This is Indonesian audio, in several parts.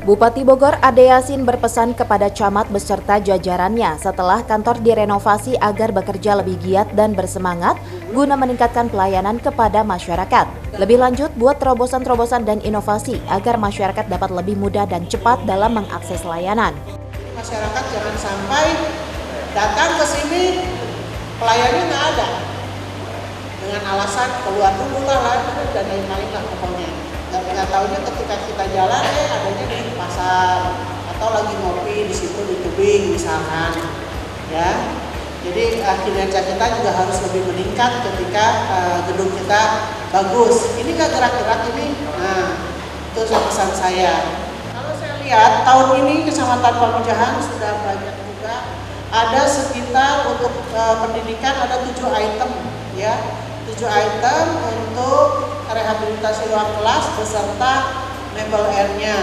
Bupati Bogor Ade Yasin berpesan kepada camat beserta jajarannya setelah kantor direnovasi agar bekerja lebih giat dan bersemangat guna meningkatkan pelayanan kepada masyarakat. Lebih lanjut, buat terobosan-terobosan dan inovasi agar masyarakat dapat lebih mudah dan cepat dalam mengakses layanan. Masyarakat jangan sampai datang ke sini pelayannya nggak ada dengan alasan keluar dulu lah dan lain-lain lah pokoknya. Nggak tahunya ketika kita jalan adanya di pasar atau lagi ngopi di situ di tubing misalkan, ya. Jadi kinerja kita juga harus lebih meningkat ketika gedung kita bagus. Ini nggak gerak-gerak ini, nah itu pesan saya. Kalau saya lihat tahun ini Kecamatan Pamijahan sudah banyak juga, ada sekitar untuk pendidikan ada 7 item, ya. 7 item untuk rehabilitasi ruang kelas beserta mebel airnya.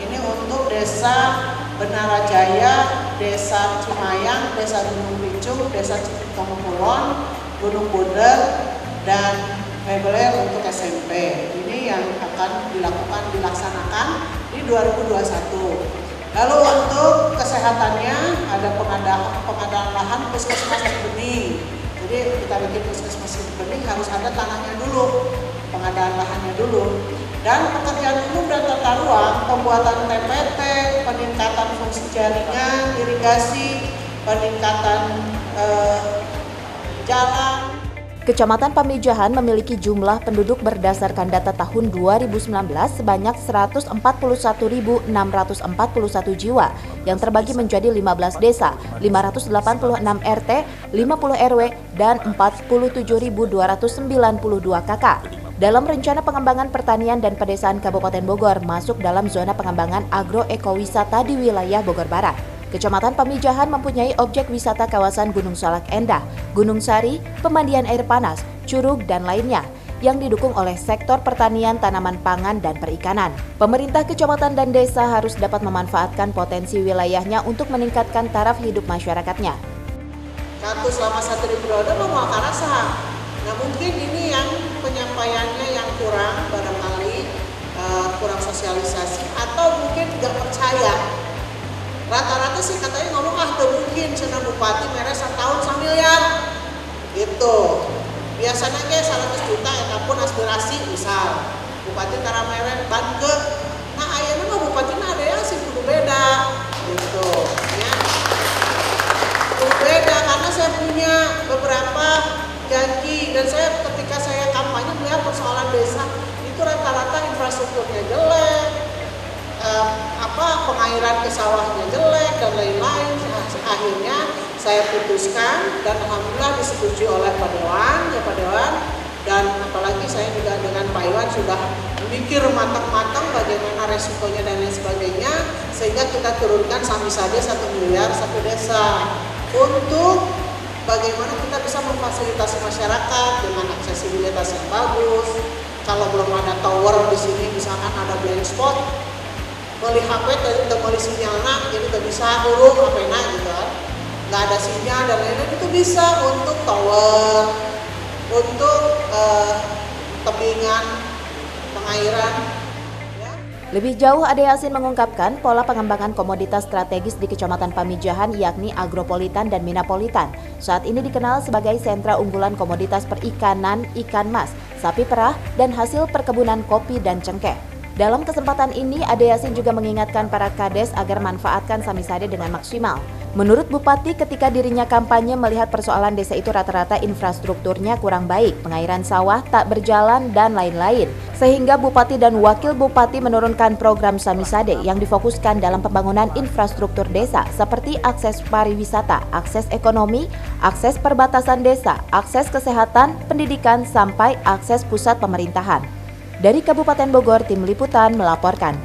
Ini untuk Desa Benarajaya, Desa Cimayang, Desa Gunung Picung, Desa Cipitong Kulon, Gunung Buder, dan mebel air untuk SMP. Ini yang akan dilaksanakan di 2021. Lalu untuk kesehatannya ada pengadaan lahan puskesmas benih. Jadi kita bikin puskesmas benih harus ada tanahnya dulu, pengadaan lahannya dulu, dan pekerjaan umum dan tata ruang, pembuatan TPT, peningkatan fungsi jaringan, irigasi, peningkatan jalan. Kecamatan Pamijahan memiliki jumlah penduduk berdasarkan data tahun 2019 sebanyak 141.641 jiwa yang terbagi menjadi 15 desa, 586 RT, 50 RW, dan 47.292 KK. Dalam rencana pengembangan pertanian dan pedesaan Kabupaten Bogor masuk dalam zona pengembangan agroekowisata di wilayah Bogor Barat. Kecamatan Pamijahan mempunyai objek wisata kawasan Gunung Salak Endah, Gunung Sari, pemandian air panas, curug, dan lainnya yang didukung oleh sektor pertanian, tanaman pangan, dan perikanan. Pemerintah kecamatan dan desa harus dapat memanfaatkan potensi wilayahnya untuk meningkatkan taraf hidup masyarakatnya. Satu selama 1 periode mau akan rasa. Nah mungkin ini yang penyampaiannya yang kurang barangkali, kurang sosialisasi atau mungkin nggak percaya. Rata-rata sih katanya ngomong mungkin cina bupati mere setahun 1 miliar gitu. Biasanya kayak 100 juta ataupun aspirasi misal bupati tara mere ban ke nah ayeuna mah bupati ada ya sih kudu beda gitu ya. Kudu beda karena saya punya beberapa janji dan saya ketika saya kampanye melihat persoalan desa itu rata-rata infrastrukturnya jelek, pengairan ke sawahnya jelek dan lain-lain. Akhirnya saya putuskan dan alhamdulillah disetujui oleh Pak Dewan, dan apalagi saya juga dengan Pak Iwan sudah mikir matang-matang bagaimana resikonya dan lain sebagainya sehingga kita turunkan sami saja 1 miliar 1 desa untuk bagaimana kita bisa memfasilitasi masyarakat dengan aksesibilitas yang bagus. Kalau belum ada tower di sini misalkan ada blind spot, beli HP tadi udah beli sinyalnya jadi udah bisa huruf HP-nya gitu kan, nggak ada sinyal dan lain-lain itu bisa untuk tower, untuk tebingan, pengairan. Ya. Lebih jauh, Ade Yasin mengungkapkan pola pengembangan komoditas strategis di Kecamatan Pamijahan yakni agropolitan dan minapolitan. Saat ini dikenal sebagai sentra unggulan komoditas perikanan, ikan mas, sapi perah, dan hasil perkebunan kopi dan cengkeh. Dalam kesempatan ini, Ade Yasin juga mengingatkan para kades agar manfaatkan Samisade dengan maksimal. Menurut Bupati, ketika dirinya kampanye melihat persoalan desa itu rata-rata infrastrukturnya kurang baik, pengairan sawah tak berjalan, dan lain-lain. Sehingga Bupati dan Wakil Bupati menurunkan program Samisade yang difokuskan dalam pembangunan infrastruktur desa seperti akses pariwisata, akses ekonomi, akses perbatasan desa, akses kesehatan, pendidikan, sampai akses pusat pemerintahan. Dari Kabupaten Bogor, Tim Liputan melaporkan.